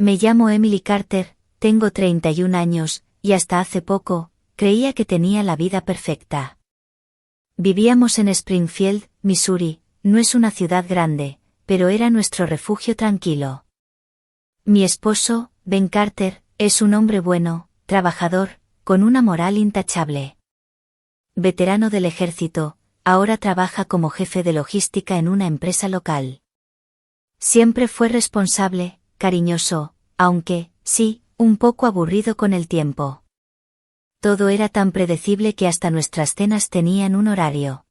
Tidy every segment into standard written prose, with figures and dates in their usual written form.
Me llamo Emily Carter, tengo 31 años, y hasta hace poco, creía que tenía la vida perfecta. Vivíamos en Springfield, Missouri, no es una ciudad grande, pero era nuestro refugio tranquilo. Mi esposo, Ben Carter, es un hombre bueno, trabajador, con una moral intachable. Veterano del ejército, ahora trabaja como jefe de logística en una empresa local. Siempre fue responsable, cariñoso, aunque, sí, un poco aburrido con el tiempo. Todo era tan predecible que hasta nuestras cenas tenían un horario.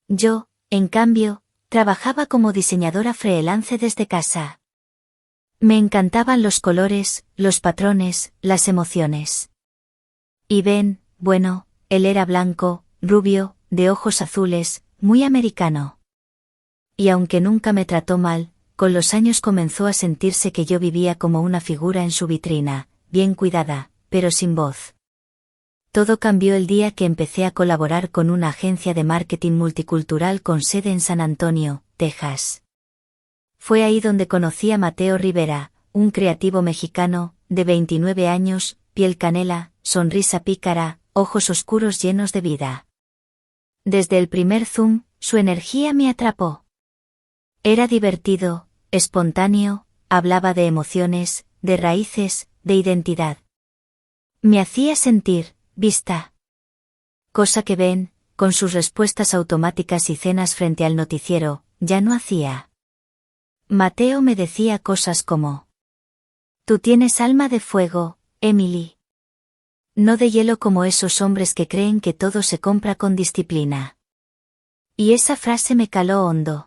Yo, en cambio, trabajaba como diseñadora freelance desde casa. Me encantaban los colores, los patrones, las emociones. Y Ben, bueno, él era blanco, rubio, de ojos azules, muy americano. Y aunque nunca me trató mal, con los años comenzó a sentirse que yo vivía como una figura en su vitrina, bien cuidada, pero sin voz. Todo cambió el día que empecé a colaborar con una agencia de marketing multicultural con sede en San Antonio, Texas. Fue ahí donde conocí a Mateo Rivera, un creativo mexicano, de 29 años, piel canela, sonrisa pícara, ojos oscuros llenos de vida. Desde el primer zoom, su energía me atrapó. Era divertido, espontáneo, hablaba de emociones, de raíces, de identidad. Me hacía sentir vista. Cosa que Ben, con sus respuestas automáticas y cenas frente al noticiero, ya no hacía. Mateo me decía cosas como: tú tienes alma de fuego, Emily. No de hielo como esos hombres que creen que todo se compra con disciplina. Y esa frase me caló hondo.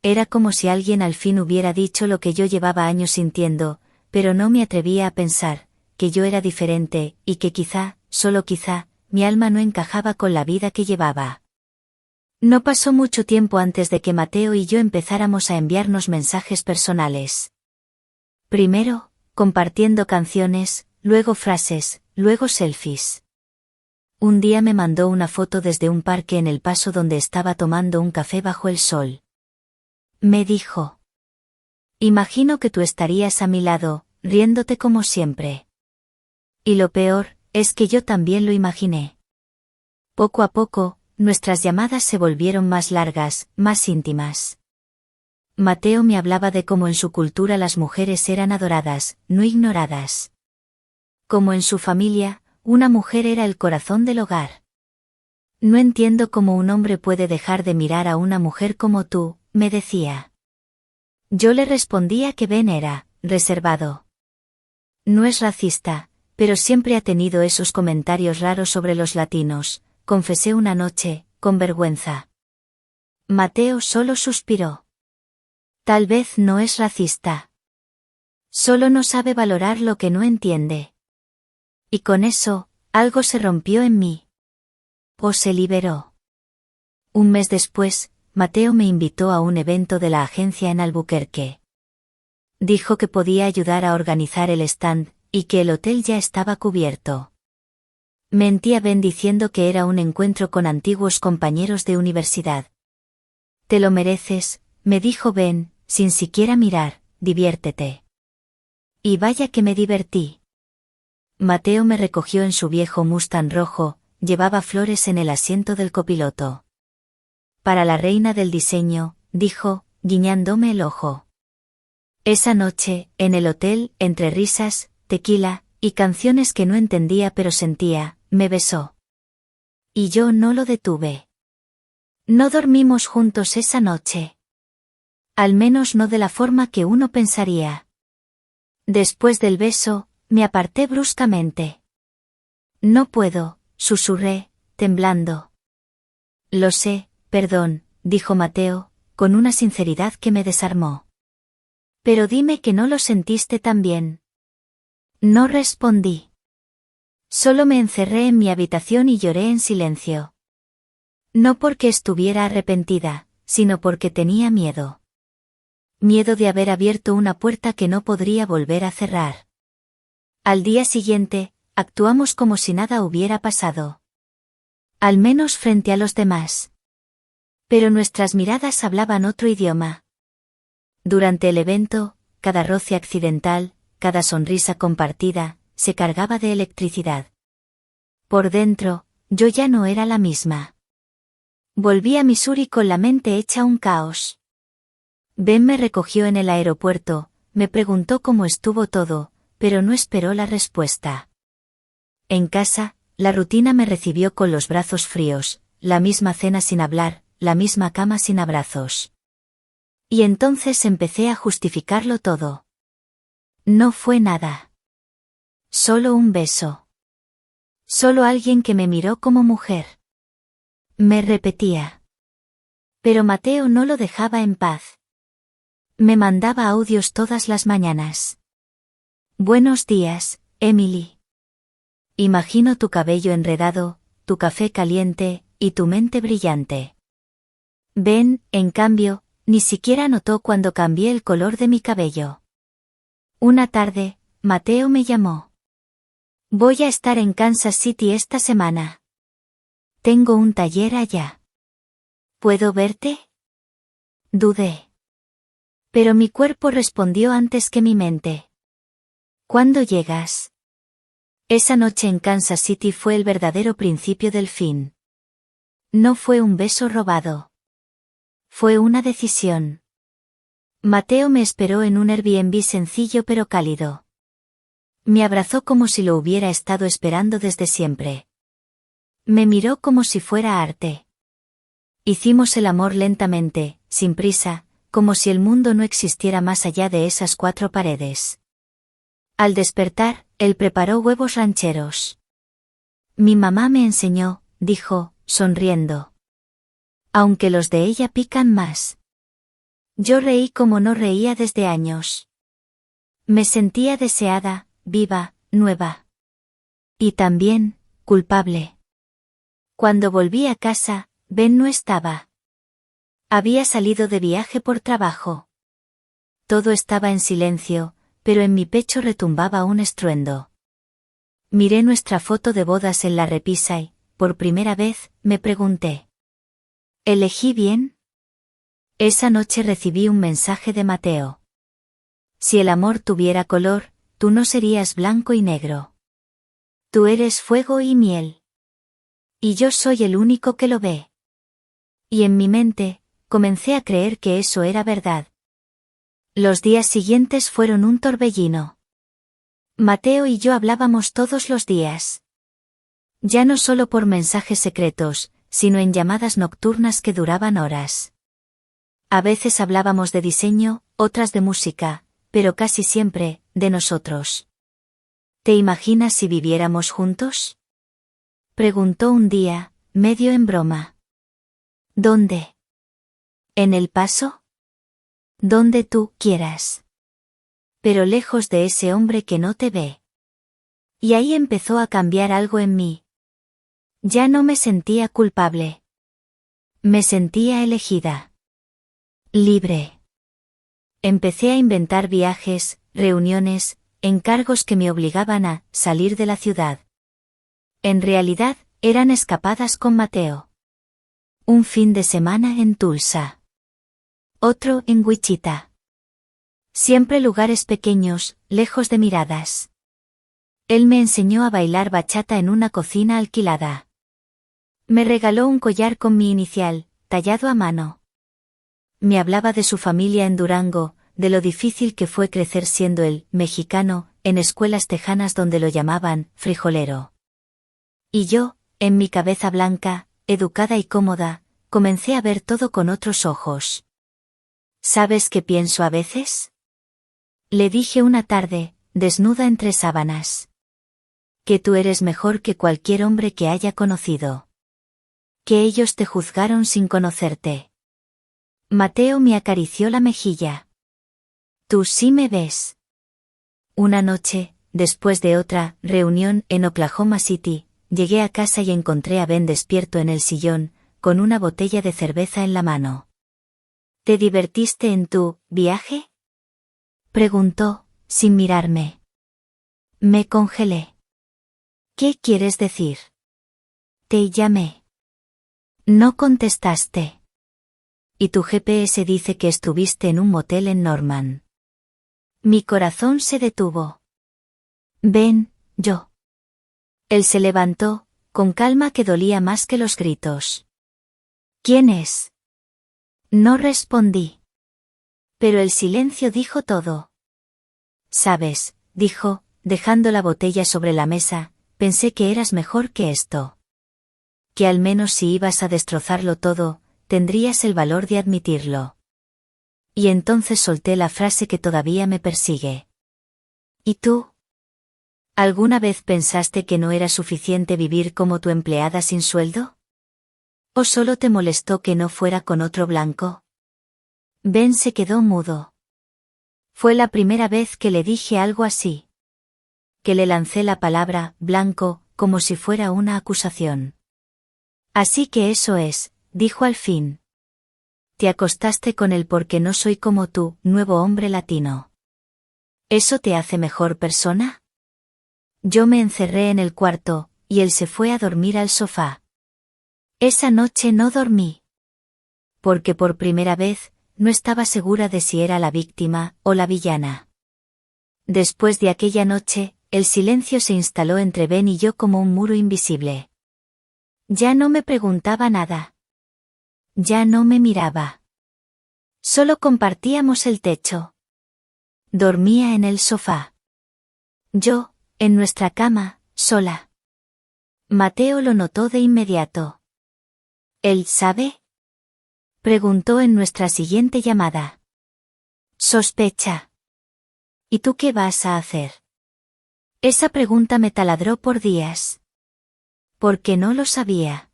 Era como si alguien al fin hubiera dicho lo que yo llevaba años sintiendo, pero no me atrevía a pensar, que yo era diferente, y que quizá, solo quizá, mi alma no encajaba con la vida que llevaba. No pasó mucho tiempo antes de que Mateo y yo empezáramos a enviarnos mensajes personales. Primero, compartiendo canciones, luego frases, luego selfies. Un día me mandó una foto desde un parque en El Paso donde estaba tomando un café bajo el sol. Me dijo: imagino que tú estarías a mi lado, riéndote como siempre. Y lo peor, es que yo también lo imaginé. Poco a poco, nuestras llamadas se volvieron más largas, más íntimas. Mateo me hablaba de cómo en su cultura las mujeres eran adoradas, no ignoradas. Como en su familia, una mujer era el corazón del hogar. No entiendo cómo un hombre puede dejar de mirar a una mujer como tú, me decía. Yo le respondía que Ben era reservado. No es racista, pero siempre ha tenido esos comentarios raros sobre los latinos, confesé una noche, con vergüenza. Mateo solo suspiró. Tal vez no es racista. Solo no sabe valorar lo que no entiende. Y con eso, algo se rompió en mí. O se liberó. Un mes después, Mateo me invitó a un evento de la agencia en Albuquerque. Dijo que podía ayudar a organizar el stand, y que el hotel ya estaba cubierto. Mentí a Ben diciendo que era un encuentro con antiguos compañeros de universidad. Te lo mereces, me dijo Ben, sin siquiera mirar, diviértete. Y vaya que me divertí. Mateo me recogió en su viejo Mustang rojo, llevaba flores en el asiento del copiloto. Para la reina del diseño, dijo, guiñándome el ojo. Esa noche, en el hotel, entre risas, tequila, y canciones que no entendía pero sentía, me besó. Y yo no lo detuve. No dormimos juntos esa noche. Al menos no de la forma que uno pensaría. Después del beso, me aparté bruscamente. No puedo, susurré, temblando. Lo sé, perdón, dijo Mateo, con una sinceridad que me desarmó. Pero dime que no lo sentiste tan bien. No respondí. Solo me encerré en mi habitación y lloré en silencio. No porque estuviera arrepentida, sino porque tenía miedo. Miedo de haber abierto una puerta que no podría volver a cerrar. Al día siguiente, actuamos como si nada hubiera pasado. Al menos frente a los demás. Pero nuestras miradas hablaban otro idioma. Durante el evento, cada roce accidental, cada sonrisa compartida, se cargaba de electricidad. Por dentro, yo ya no era la misma. Volví a Missouri con la mente hecha un caos. Ben me recogió en el aeropuerto, me preguntó cómo estuvo todo, pero no esperó la respuesta. En casa, la rutina me recibió con los brazos fríos, la misma cena sin hablar, la misma cama sin abrazos. Y entonces empecé a justificarlo todo. No fue nada. Solo un beso. Solo alguien que me miró como mujer. Me repetía. Pero Mateo no lo dejaba en paz. Me mandaba audios todas las mañanas. Buenos días, Emily. Imagino tu cabello enredado, tu café caliente, y tu mente brillante. Ben, en cambio, ni siquiera notó cuando cambié el color de mi cabello. Una tarde, Mateo me llamó. Voy a estar en Kansas City esta semana. Tengo un taller allá. ¿Puedo verte? Dudé. Pero mi cuerpo respondió antes que mi mente. ¿Cuándo llegas? Esa noche en Kansas City fue el verdadero principio del fin. No fue un beso robado. Fue una decisión. Mateo me esperó en un Airbnb sencillo pero cálido. Me abrazó como si lo hubiera estado esperando desde siempre. Me miró como si fuera arte. Hicimos el amor lentamente, sin prisa, como si el mundo no existiera más allá de esas 4 paredes. Al despertar, él preparó huevos rancheros. Mi mamá me enseñó, dijo, sonriendo. Aunque los de ella pican más. Yo reí como no reía desde años. Me sentía deseada, viva, nueva. Y también, culpable. Cuando volví a casa, Ben no estaba. Había salido de viaje por trabajo. Todo estaba en silencio, pero en mi pecho retumbaba un estruendo. Miré nuestra foto de bodas en la repisa y, por primera vez, me pregunté. ¿Elegí bien? Esa noche recibí un mensaje de Mateo. Si el amor tuviera color, tú no serías blanco y negro. Tú eres fuego y miel. Y yo soy el único que lo ve. Y en mi mente, comencé a creer que eso era verdad. Los días siguientes fueron un torbellino. Mateo y yo hablábamos todos los días. Ya no solo por mensajes secretos, sino en llamadas nocturnas que duraban horas. A veces hablábamos de diseño, otras de música, pero casi siempre, de nosotros. ¿Te imaginas si viviéramos juntos? Preguntó un día, medio en broma. ¿Dónde? ¿En El Paso? Donde tú quieras. Pero lejos de ese hombre que no te ve. Y ahí empezó a cambiar algo en mí. Ya no me sentía culpable. Me sentía elegida. Libre. Empecé a inventar viajes, reuniones, encargos que me obligaban a salir de la ciudad. En realidad, eran escapadas con Mateo. Un fin de semana en Tulsa. Otro en Wichita. Siempre lugares pequeños, lejos de miradas. Él me enseñó a bailar bachata en una cocina alquilada. Me regaló un collar con mi inicial, tallado a mano. Me hablaba de su familia en Durango, de lo difícil que fue crecer siendo él, mexicano, en escuelas tejanas donde lo llamaban frijolero. Y yo, en mi cabeza blanca, educada y cómoda, comencé a ver todo con otros ojos. ¿Sabes qué pienso a veces? Le dije una tarde, desnuda entre sábanas. Que tú eres mejor que cualquier hombre que haya conocido. Que ellos te juzgaron sin conocerte. Mateo me acarició la mejilla. Tú sí me ves. Una noche, después de otra reunión en Oklahoma City, llegué a casa y encontré a Ben despierto en el sillón, con una botella de cerveza en la mano. ¿Te divertiste en tu viaje? Preguntó, sin mirarme. Me congelé. ¿Qué quieres decir? Te llamé. No contestaste. Y tu GPS dice que estuviste en un motel en Norman. Mi corazón se detuvo. Ven, yo. Él se levantó, con calma que dolía más que los gritos. ¿Quién es? No respondí. Pero el silencio dijo todo. Sabes, dijo, dejando la botella sobre la mesa, pensé que eras mejor que esto. Que al menos si ibas a destrozarlo todo, tendrías el valor de admitirlo. Y entonces solté la frase que todavía me persigue. ¿Y tú? ¿Alguna vez pensaste que no era suficiente vivir como tu empleada sin sueldo? ¿O solo te molestó que no fuera con otro blanco? Ben se quedó mudo. Fue la primera vez que le dije algo así. Que le lancé la palabra blanco, como si fuera una acusación. Así que eso es, dijo al fin. Te acostaste con él porque no soy como tú, nuevo hombre latino. ¿Eso te hace mejor persona? Yo me encerré en el cuarto, y él se fue a dormir al sofá. Esa noche no dormí. Porque por primera vez, no estaba segura de si era la víctima o la villana. Después de aquella noche, el silencio se instaló entre Ben y yo como un muro invisible. Ya no me preguntaba nada. Ya no me miraba. Solo compartíamos el techo. Dormía en el sofá. Yo, en nuestra cama, sola. Mateo lo notó de inmediato. ¿Él sabe? Preguntó en nuestra siguiente llamada. Sospecha. ¿Y tú qué vas a hacer? Esa pregunta me taladró por días. Porque no lo sabía.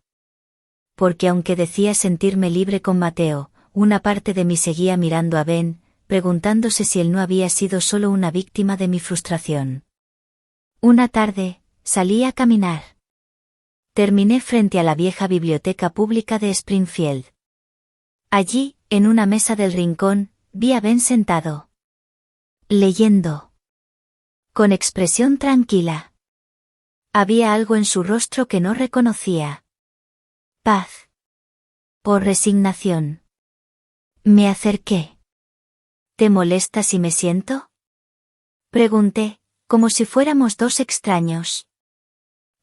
Porque aunque decía sentirme libre con Mateo, una parte de mí seguía mirando a Ben, preguntándose si él no había sido solo una víctima de mi frustración. Una tarde, salí a caminar. Terminé frente a la vieja biblioteca pública de Springfield. Allí, en una mesa del rincón, vi a Ben sentado. Leyendo. Con expresión tranquila. Había algo en su rostro que no reconocía. Paz. O resignación. Me acerqué. ¿Te molesta si me siento? Pregunté, como si fuéramos dos extraños.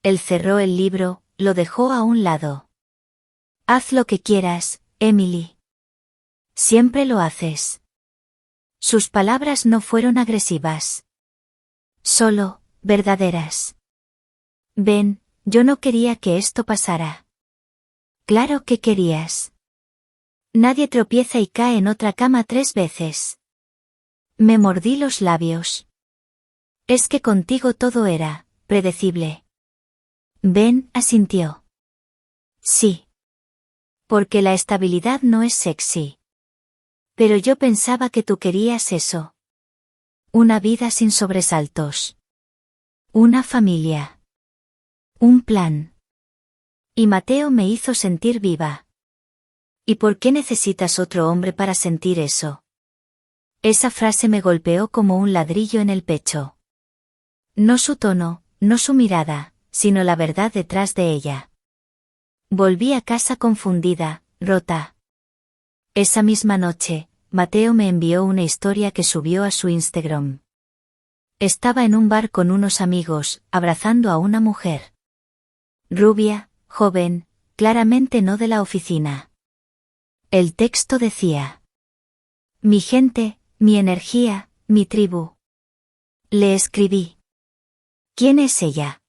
Él cerró el libro, lo dejó a un lado. Haz lo que quieras, Emily. Siempre lo haces. Sus palabras no fueron agresivas. Solo, verdaderas. Ben, yo no quería que esto pasara. Claro que querías. Nadie tropieza y cae en otra cama 3 veces. Me mordí los labios. Es que contigo todo era predecible. Ben asintió. Sí. Porque la estabilidad no es sexy. Pero yo pensaba que tú querías eso. Una vida sin sobresaltos. Una familia. Un plan. Y Mateo me hizo sentir viva. ¿Y por qué necesitas otro hombre para sentir eso? Esa frase me golpeó como un ladrillo en el pecho. No su tono, no su mirada, sino la verdad detrás de ella. Volví a casa confundida, rota. Esa misma noche, Mateo me envió una historia que subió a su Instagram. Estaba en un bar con unos amigos, abrazando a una mujer. Rubia, joven, claramente no de la oficina. El texto decía: mi gente, mi energía, mi tribu. Le escribí. ¿Quién es ella?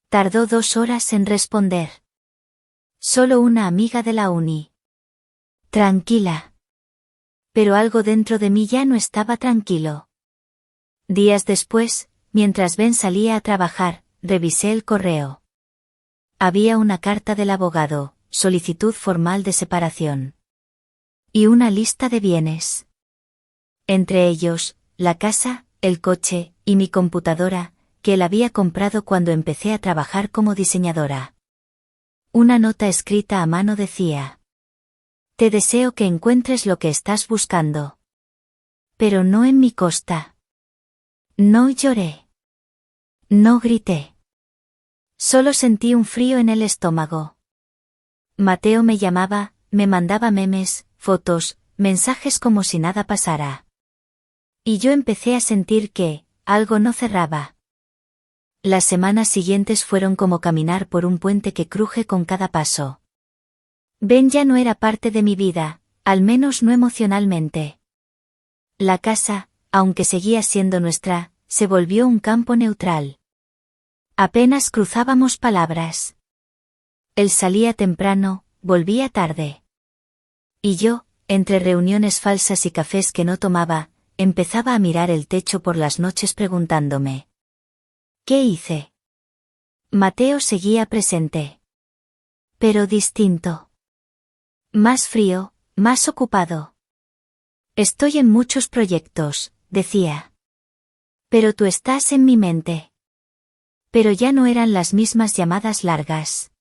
Tardó 2 horas en responder. Solo una amiga de la uni. Tranquila. Pero algo dentro de mí ya no estaba tranquilo. Días después, mientras Ben salía a trabajar, revisé el correo. Había una carta del abogado, solicitud formal de separación. Y una lista de bienes. Entre ellos, la casa, el coche, y mi computadora, que él había comprado cuando empecé a trabajar como diseñadora. Una nota escrita a mano decía: te deseo que encuentres lo que estás buscando. Pero no en mi costa. No lloré. No grité. Solo sentí un frío en el estómago. Mateo me llamaba, me mandaba memes, fotos, mensajes como si nada pasara. Y yo empecé a sentir que, algo no cerraba. Las semanas siguientes fueron como caminar por un puente que cruje con cada paso. Ben ya no era parte de mi vida, al menos no emocionalmente. La casa, aunque seguía siendo nuestra, se volvió un campo neutral. Apenas cruzábamos palabras. Él salía temprano, volvía tarde. Y yo, entre reuniones falsas y cafés que no tomaba, empezaba a mirar el techo por las noches preguntándome: ¿qué hice? Mateo seguía presente. Pero distinto. Más frío, más ocupado. Estoy en muchos proyectos, decía. Pero tú estás en mi mente. Pero ya no eran las mismas llamadas largas.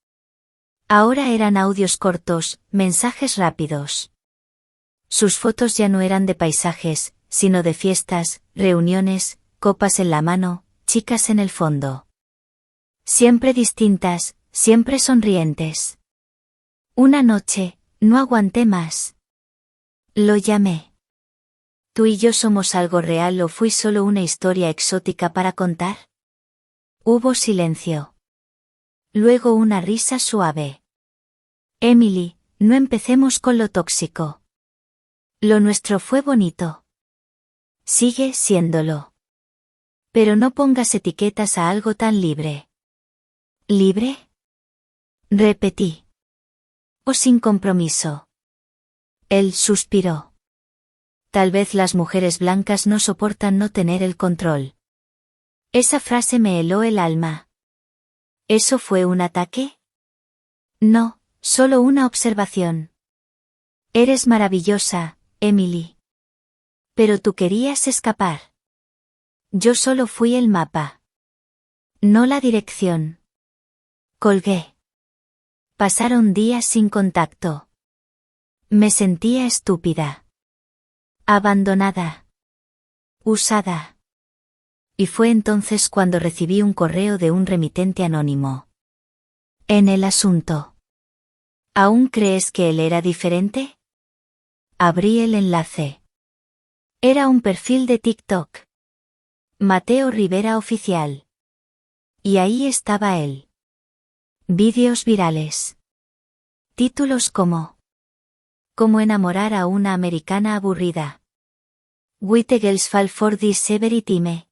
Ahora eran audios cortos, mensajes rápidos. Sus fotos ya no eran de paisajes, sino de fiestas, reuniones, copas en la mano, chicas en el fondo. Siempre distintas, siempre sonrientes. Una noche, no aguanté más. Lo llamé. ¿Tú y yo somos algo real o fui solo una historia exótica para contar? Hubo silencio. Luego una risa suave. Emily, no empecemos con lo tóxico. Lo nuestro fue bonito. Sigue siéndolo. Pero no pongas etiquetas a algo tan libre. ¿Libre? Repetí. O sin compromiso. Él suspiró. Tal vez las mujeres blancas no soportan no tener el control. Esa frase me heló el alma. ¿Eso fue un ataque? No, solo una observación. Eres maravillosa, Emily. Pero tú querías escapar. Yo solo fui el mapa. No la dirección. Colgué. Pasaron días sin contacto. Me sentía estúpida. Abandonada. Usada. Y fue entonces cuando recibí un correo de un remitente anónimo. En el asunto. ¿Aún crees que él era diferente? Abrí el enlace. Era un perfil de TikTok. Mateo Rivera Oficial. Y ahí estaba él. Vídeos virales. Títulos como: ¿Cómo enamorar a una americana aburrida? White Girls Fall for This Every Time.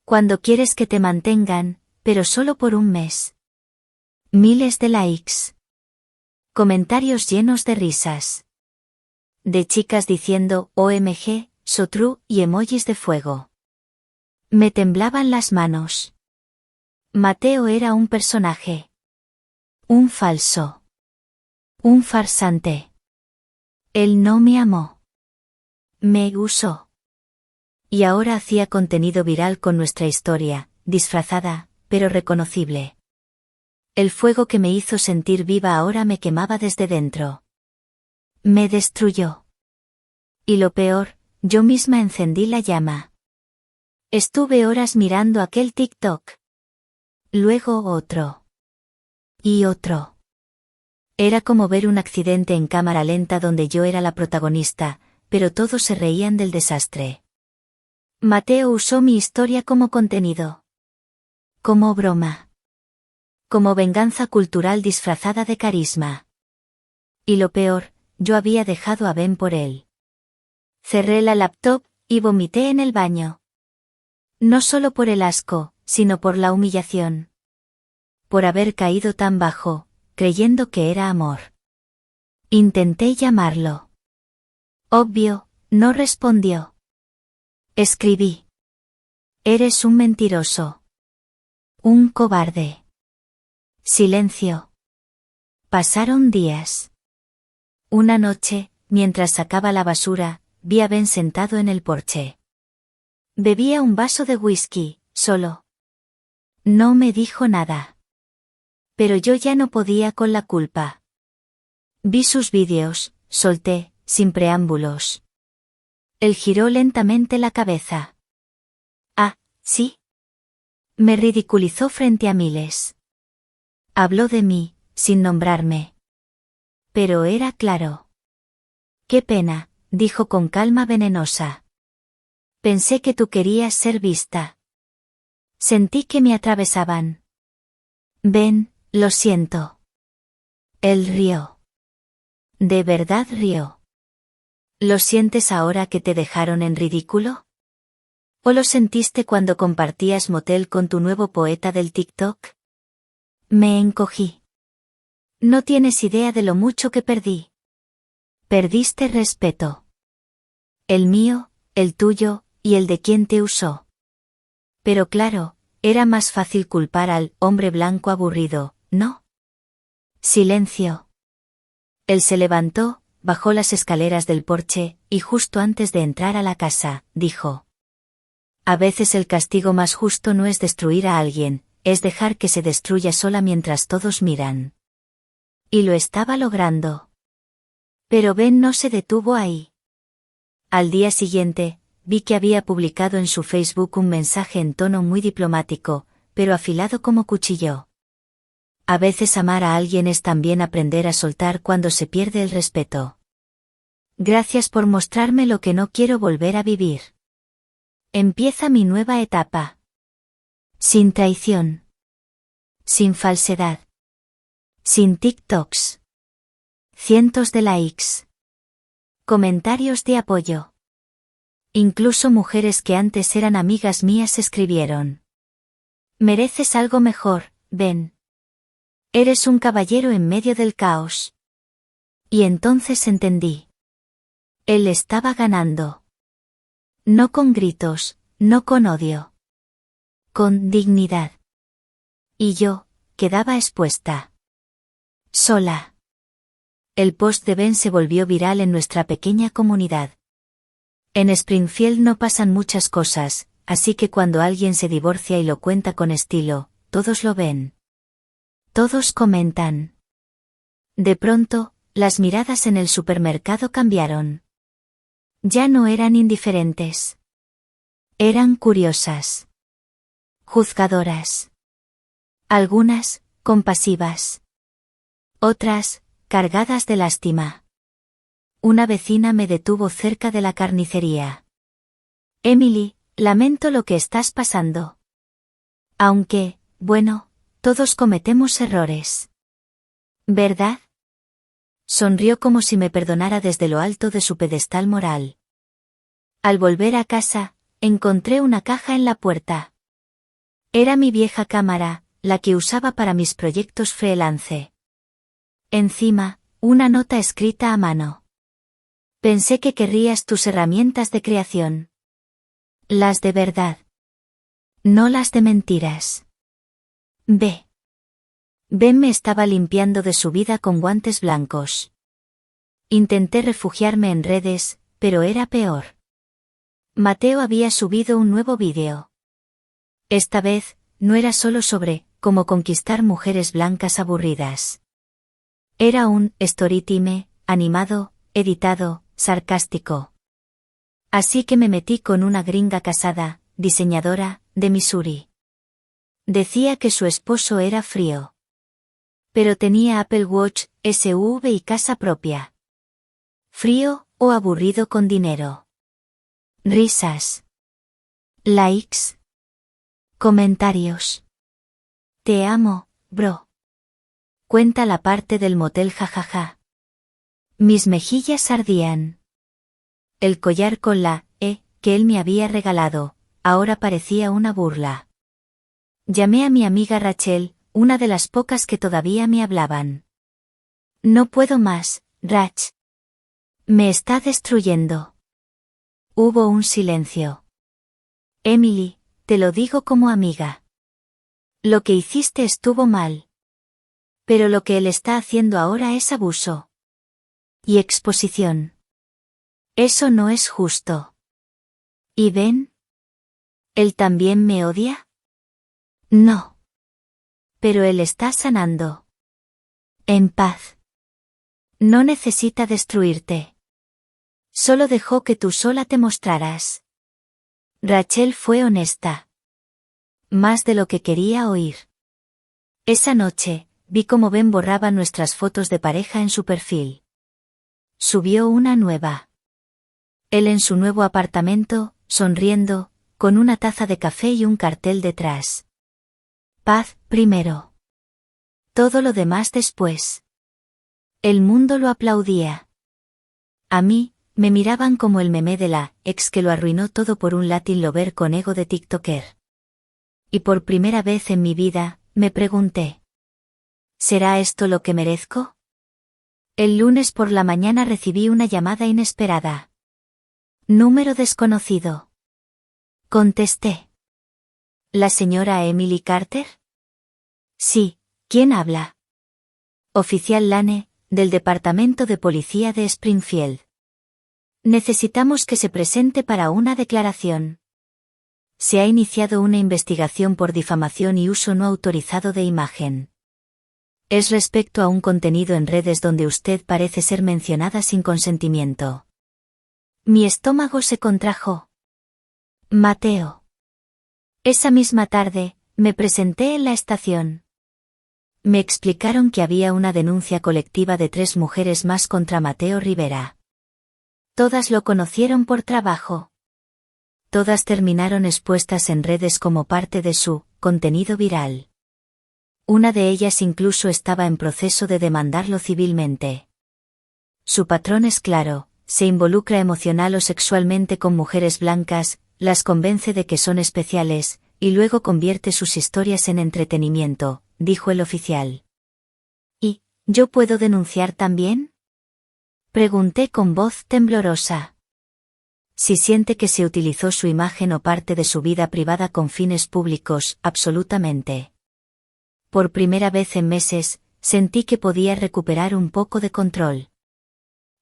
Cuando quieres que te mantengan, pero solo por un mes. Miles de likes. Comentarios llenos de risas. De chicas diciendo OMG, so true y emojis de fuego. Me temblaban las manos. Mateo era un personaje. Un falso. Un farsante. Él no me amó. Me usó. Y ahora hacía contenido viral con nuestra historia, disfrazada, pero reconocible. El fuego que me hizo sentir viva ahora me quemaba desde dentro. Me destruyó. Y lo peor, yo misma encendí la llama. Estuve horas mirando aquel TikTok. Luego otro. Y otro. Era como ver un accidente en cámara lenta donde yo era la protagonista, pero todos se reían del desastre. Mateo usó mi historia como contenido. Como broma. Como venganza cultural disfrazada de carisma. Y lo peor, yo había dejado a Ben por él. Cerré la laptop y vomité en el baño. No solo por el asco, sino por la humillación. Por haber caído tan bajo, creyendo que era amor. Intenté llamarlo. Obvio, no respondió. Escribí. Eres un mentiroso. Un cobarde. Silencio. Pasaron días. Una noche, mientras sacaba la basura, vi a Ben sentado en el porche. Bebía un vaso de whisky, solo. No me dijo nada. Pero yo ya no podía con la culpa. Vi sus vídeos, solté, sin preámbulos. Él giró lentamente la cabeza. Ah, ¿sí? Me ridiculizó frente a miles. Habló de mí, sin nombrarme. Pero era claro. Qué pena, dijo con calma venenosa. Pensé que tú querías ser vista. Sentí que me atravesaban. Ben, lo siento. Él rió. ¿De verdad rió? ¿Lo sientes ahora que te dejaron en ridículo? ¿O lo sentiste cuando compartías motel con tu nuevo poeta del TikTok? Me encogí. No tienes idea de lo mucho que perdí. Perdiste respeto. El mío, el tuyo, y el de quien te usó. Pero claro, era más fácil culpar al hombre blanco aburrido, ¿no? Silencio. Él se levantó, bajó las escaleras del porche, y justo antes de entrar a la casa, dijo: a veces el castigo más justo no es destruir a alguien, es dejar que se destruya sola mientras todos miran. Y lo estaba logrando. Pero Ben no se detuvo ahí. Al día siguiente, vi que había publicado en su Facebook un mensaje en tono muy diplomático, pero afilado como cuchillo. A veces amar a alguien es también aprender a soltar cuando se pierde el respeto. Gracias por mostrarme lo que no quiero volver a vivir. Empieza mi nueva etapa. Sin traición. Sin falsedad. Sin TikToks. Cientos de likes. Comentarios de apoyo. Incluso mujeres que antes eran amigas mías escribieron: mereces algo mejor, Ben. Eres un caballero en medio del caos. Y entonces entendí. Él estaba ganando. No con gritos, no con odio. Con dignidad. Y yo, quedaba expuesta. Sola. El post de Ben se volvió viral en nuestra pequeña comunidad. En Springfield no pasan muchas cosas, así que cuando alguien se divorcia y lo cuenta con estilo, todos lo ven. Todos comentan. De pronto, las miradas en el supermercado cambiaron. Ya no eran indiferentes. Eran curiosas. Juzgadoras. Algunas, compasivas. Otras, cargadas de lástima. Una vecina me detuvo cerca de la carnicería. Emily, lamento lo que estás pasando. Aunque, bueno, todos cometemos errores. ¿Verdad? Sonrió como si me perdonara desde lo alto de su pedestal moral. Al volver a casa, encontré una caja en la puerta. Era mi vieja cámara, la que usaba para mis proyectos freelance. Encima, una nota escrita a mano. Pensé que querrías tus herramientas de creación. Las de verdad. No las de mentiras. Ve. Ben me estaba limpiando de su vida con guantes blancos. Intenté refugiarme en redes, pero era peor. Mateo había subido un nuevo vídeo. Esta vez, no era solo sobre cómo conquistar mujeres blancas aburridas. Era un storytime, animado, editado, sarcástico. Así que me metí con una gringa casada, diseñadora, de Missouri. Decía que su esposo era frío. Pero tenía Apple Watch, SUV y casa propia. ¿Frío o aburrido con dinero? Risas. Likes. Comentarios. Te amo, bro. Cuenta la parte del motel jajaja. Mis mejillas ardían. El collar con la que él me había regalado, ahora parecía una burla. Llamé a mi amiga Rachel, una de las pocas que todavía me hablaban. No puedo más, Rach. Me está destruyendo. Hubo un silencio. Emily, te lo digo como amiga. Lo que hiciste estuvo mal. Pero lo que él está haciendo ahora es abuso. Y exposición. Eso no es justo. ¿Y Ben? ¿Él también me odia? No. Pero él está sanando. En paz. No necesita destruirte. Solo dejó que tú sola te mostraras. Rachel fue honesta. Más de lo que quería oír. Esa noche, vi cómo Ben borraba nuestras fotos de pareja en su perfil. Subió una nueva. Él en su nuevo apartamento, sonriendo, con una taza de café y un cartel detrás. Paz, primero. Todo lo demás después. El mundo lo aplaudía. A mí, me miraban como el meme de la ex que lo arruinó todo por un Latin lover con ego de TikToker. Y por primera vez en mi vida, me pregunté: ¿será esto lo que merezco? El lunes por la mañana recibí una llamada inesperada. Número desconocido. Contesté. ¿La señora Emily Carter? Sí, ¿quién habla? Oficial Lane, del Departamento de Policía de Springfield. Necesitamos que se presente para una declaración. Se ha iniciado una investigación por difamación y uso no autorizado de imagen. Es respecto a un contenido en redes donde usted parece ser mencionada sin consentimiento. Mi estómago se contrajo. Mateo. Esa misma tarde, me presenté en la estación. Me explicaron que había una denuncia colectiva de 3 mujeres más contra Mateo Rivera. Todas lo conocieron por trabajo. Todas terminaron expuestas en redes como parte de su contenido viral. Una de ellas incluso estaba en proceso de demandarlo civilmente. Su patrón es claro: se involucra emocional o sexualmente con mujeres blancas, las convence de que son especiales, y luego convierte sus historias en entretenimiento, dijo el oficial. ¿Y yo puedo denunciar también?, pregunté con voz temblorosa. Si siente que se utilizó su imagen o parte de su vida privada con fines públicos, absolutamente. Por primera vez en meses, sentí que podía recuperar un poco de control.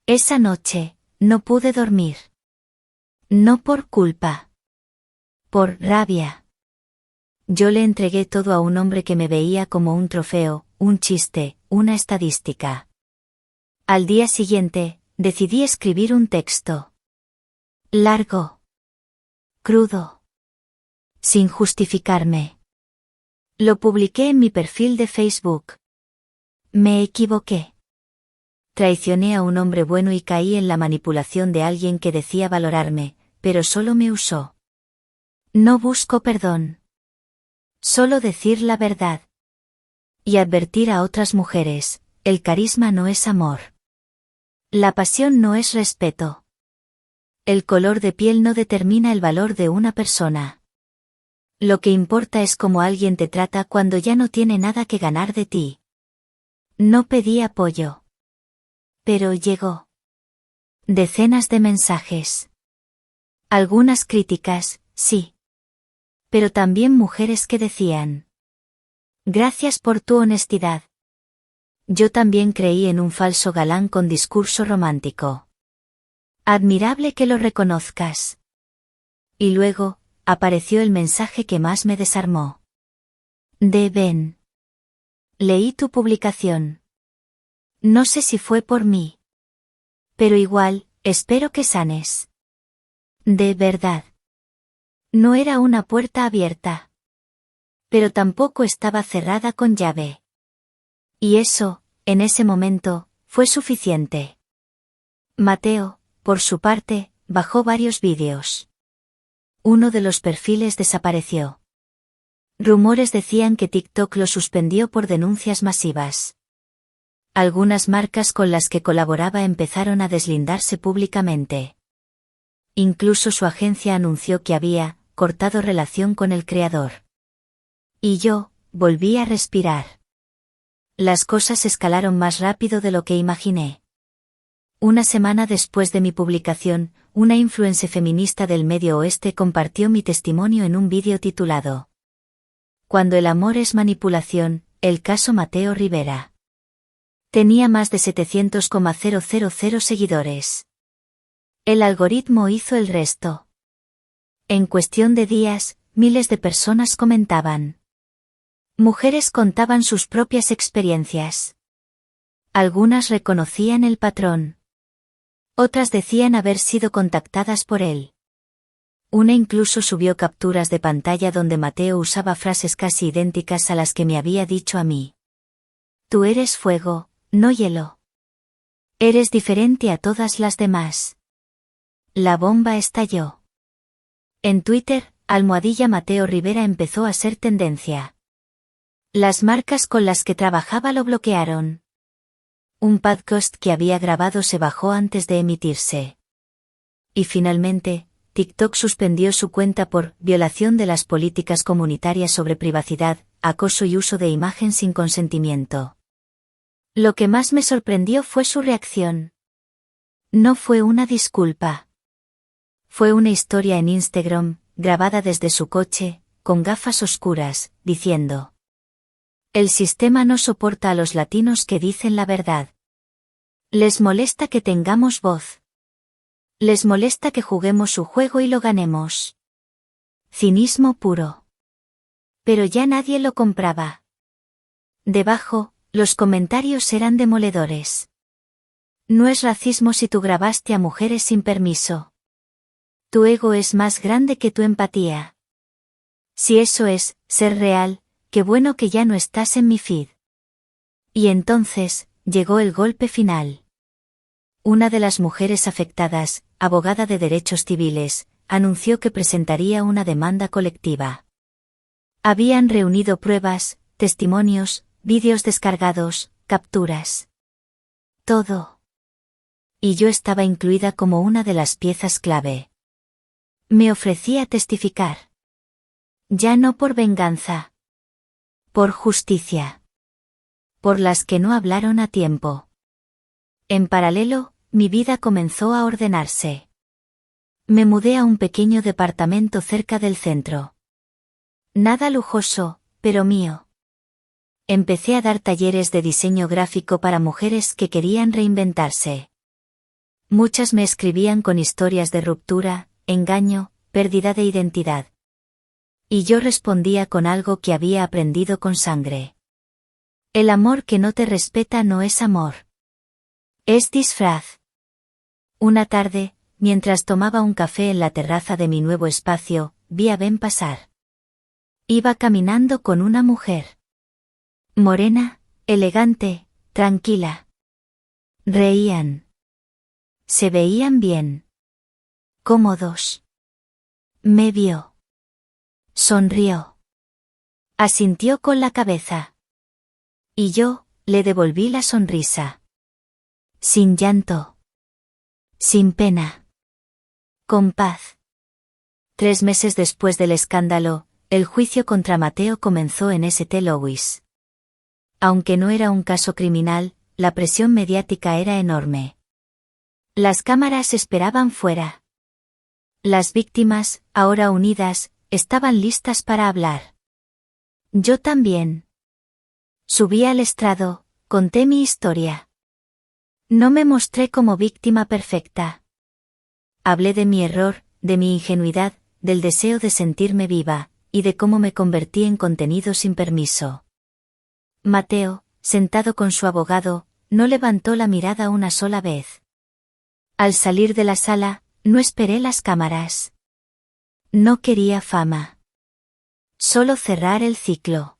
Esa noche, no pude dormir. No por culpa. Por rabia. Yo le entregué todo a un hombre que me veía como un trofeo, un chiste, una estadística. Al día siguiente, decidí escribir un texto. Largo. Crudo. Sin justificarme. Lo publiqué en mi perfil de Facebook. Me equivoqué. Traicioné a un hombre bueno y caí en la manipulación de alguien que decía valorarme, pero solo me usó. No busco perdón. Solo decir la verdad. Y advertir a otras mujeres: el carisma no es amor. La pasión no es respeto. El color de piel no determina el valor de una persona. Lo que importa es cómo alguien te trata cuando ya no tiene nada que ganar de ti. No pedí apoyo. Pero llegó. Decenas de mensajes. Algunas críticas, sí. Pero también mujeres que decían: gracias por tu honestidad. Yo también creí en un falso galán con discurso romántico. Admirable que lo reconozcas. Y luego, apareció el mensaje que más me desarmó. De Ben. Leí tu publicación. No sé si fue por mí. Pero igual, espero que sanes. De verdad. No era una puerta abierta. Pero tampoco estaba cerrada con llave. Y eso, en ese momento, fue suficiente. Mateo, por su parte, bajó varios vídeos. Uno de los perfiles desapareció. Rumores decían que TikTok lo suspendió por denuncias masivas. Algunas marcas con las que colaboraba empezaron a deslindarse públicamente. Incluso su agencia anunció que había cortado relación con el creador. Y yo, volví a respirar. Las cosas escalaron más rápido de lo que imaginé. Una semana después de mi publicación, una influencer feminista del Medio Oeste compartió mi testimonio en un vídeo titulado Cuando el amor es manipulación, el caso Mateo Rivera. Tenía más de 700,000 seguidores. El algoritmo hizo el resto. En cuestión de días, miles de personas comentaban. Mujeres contaban sus propias experiencias. Algunas reconocían el patrón. Otras decían haber sido contactadas por él. Una incluso subió capturas de pantalla donde Mateo usaba frases casi idénticas a las que me había dicho a mí. Tú eres fuego, no hielo. Eres diferente a todas las demás. La bomba estalló. En Twitter, _Mateo Rivera empezó a ser tendencia. Las marcas con las que trabajaba lo bloquearon. Un podcast que había grabado se bajó antes de emitirse. Y finalmente, TikTok suspendió su cuenta por violación de las políticas comunitarias sobre privacidad, acoso y uso de imagen sin consentimiento. Lo que más me sorprendió fue su reacción. No fue una disculpa. Fue una historia en Instagram, grabada desde su coche, con gafas oscuras, diciendo: "El sistema no soporta a los latinos que dicen la verdad. Les molesta que tengamos voz. Les molesta que juguemos su juego y lo ganemos. Cinismo puro". Pero ya nadie lo compraba. Debajo, los comentarios eran demoledores. No es racismo si tú grabaste a mujeres sin permiso. Tu ego es más grande que tu empatía. Si eso es ser real, qué bueno que ya no estás en mi feed. Y entonces, llegó el golpe final. Una de las mujeres afectadas, abogada de derechos civiles, anunció que presentaría una demanda colectiva. Habían reunido pruebas, testimonios, vídeos descargados, capturas. Todo. Y yo estaba incluida como una de las piezas clave. Me ofrecí a testificar. Ya no por venganza. Por justicia. Por las que no hablaron a tiempo. En paralelo, mi vida comenzó a ordenarse. Me mudé a un pequeño departamento cerca del centro. Nada lujoso, pero mío. Empecé a dar talleres de diseño gráfico para mujeres que querían reinventarse. Muchas me escribían con historias de ruptura, engaño, pérdida de identidad. Y yo respondía con algo que había aprendido con sangre. El amor que no te respeta no es amor. Es disfraz. Una tarde, mientras tomaba un café en la terraza de mi nuevo espacio, vi a Ben pasar. Iba caminando con una mujer. Morena, elegante, tranquila. Reían. Se veían bien. Cómodos. Me vio. Sonrió. Asintió con la cabeza. Y yo, le devolví la sonrisa. Sin llanto. Sin pena. Con paz. 3 meses después del escándalo, el juicio contra Mateo comenzó en St. Louis. Aunque no era un caso criminal, la presión mediática era enorme. Las cámaras esperaban fuera. Las víctimas, ahora unidas, estaban listas para hablar. Yo también. Subí al estrado, conté mi historia. No me mostré como víctima perfecta. Hablé de mi error, de mi ingenuidad, del deseo de sentirme viva, y de cómo me convertí en contenido sin permiso. Mateo, sentado con su abogado, no levantó la mirada una sola vez. Al salir de la sala, no esperé las cámaras. No quería fama. Solo cerrar el ciclo.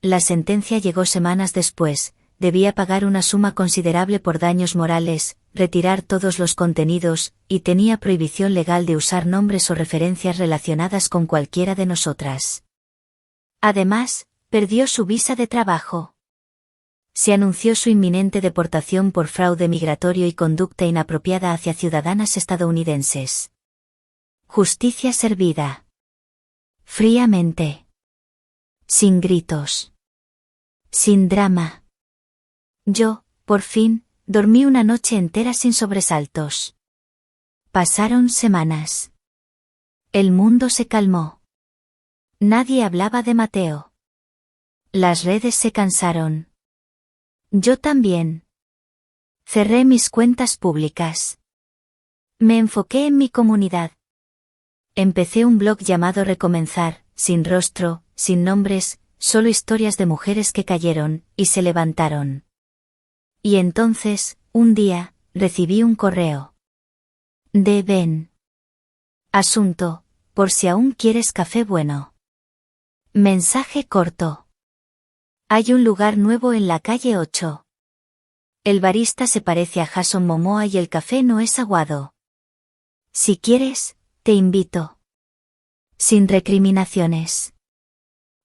La sentencia llegó semanas después. Debía pagar una suma considerable por daños morales, retirar todos los contenidos, y tenía prohibición legal de usar nombres o referencias relacionadas con cualquiera de nosotras. Además, perdió su visa de trabajo. Se anunció su inminente deportación por fraude migratorio y conducta inapropiada hacia ciudadanas estadounidenses. Justicia servida. Fríamente. Sin gritos. Sin drama. Yo, por fin, dormí una noche entera sin sobresaltos. Pasaron semanas. El mundo se calmó. Nadie hablaba de Mateo. Las redes se cansaron. Yo también. Cerré mis cuentas públicas. Me enfoqué en mi comunidad. Empecé un blog llamado Recomenzar, sin rostro, sin nombres, solo historias de mujeres que cayeron, y se levantaron. Y entonces, un día, recibí un correo. De Ben. Asunto, por si aún quieres café bueno. Mensaje corto. Hay un lugar nuevo en la calle 8. El barista se parece a Jason Momoa y el café no es aguado. Si quieres, te invito. Sin recriminaciones.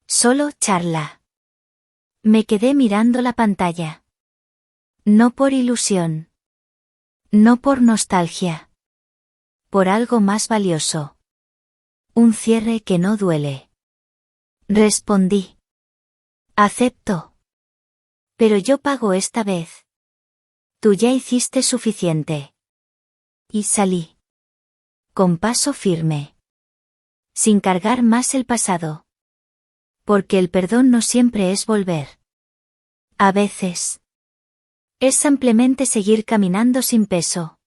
Solo charla. Me quedé mirando la pantalla. No por ilusión. No por nostalgia. Por algo más valioso. Un cierre que no duele. Respondí. Acepto. Pero yo pago esta vez. Tú ya hiciste suficiente. Y salí. Con paso firme. Sin cargar más el pasado. Porque el perdón no siempre es volver. A veces. Es simplemente seguir caminando sin peso.